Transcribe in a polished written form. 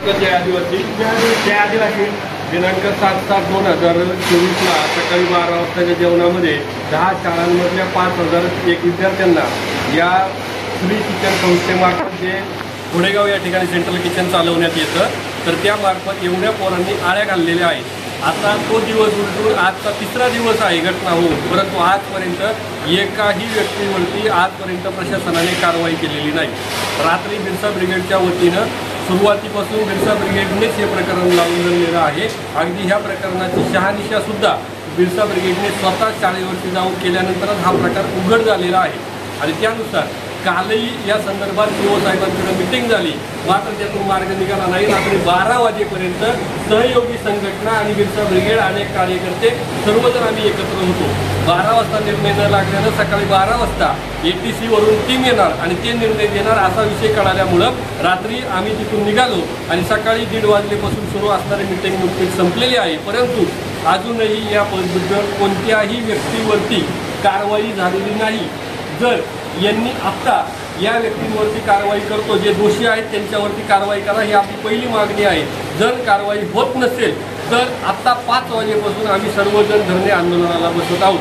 जय आदिवासी दिनांक 7/7/2024 सकाळी 12 वाजताच्या जेवणामध्ये 10 शाळांमधल्या 5001 विद्यार्थ्यांना या फ्री किचन संस्थेमार्फत जे घोडेगाव या ठिकाणी सेंट्रल किचन चालवण्यात येतं, तर त्यामार्फत एवढ्या पोरांनी आळ्या घाललेल्या आहेत। आता तो दिवस उलटून आजचा तिसरा दिवस आहे घटना होऊन, परंतु आजपर्यंत एकाही व्यक्तीवरती आजपर्यंत प्रशासनाने कारवाई केलेली नाही। रात्री बिरसा ब्रिगेडच्या वतीनं सुरुवातीपासून बिरसा ब्रिगेडनेच हे प्रकरण लावून धरलेलं आहे। अगदी ह्या प्रकरणाची शहानिशा सुद्धा बिरसा ब्रिगेडने स्वतः शाळेवरती जाऊन केल्यानंतरच हा प्रकार उघड झालेला आहे। आणि त्यानुसार कालही या संदर्भात पीओ साहेबांकडे मीटिंग झाली, मात्र त्यातून मार्ग निघाला नाही। रात्री 12 वाजेपर्यंत सहयोगी संघटना आणि बिरसा ब्रिगेड अनेक कार्यकर्ते सर्वजण आम्ही एकत्र होतो। 12 वाजता निर्णय न लागल्यानं सकाळी 12 वाजता ATC वरून टीम येणार आणि ते निर्णय देणार असा विषय कळाल्यामुळं रात्री आम्ही तिथून निघालो आणि सकाळी 1:30 वाजल्यापासून सुरू असणारी मीटिंग नुकतीच संपलेली आहे। परंतु अजूनही याबद्दल कोणत्याही व्यक्तीवरती कारवाई झालेली नाही। जर यांनी आत्ता या व्यक्तींवरती कारवाई करतो, जे दोषी आहेत त्यांच्यावरती कारवाई करा, ही आपली पहिली मागणी आहे। जर कारवाई होत नसेल तर आत्ता 5 वाजेपासून आम्ही सर्वजण धरणे आंदोलनाला बसत आहोत।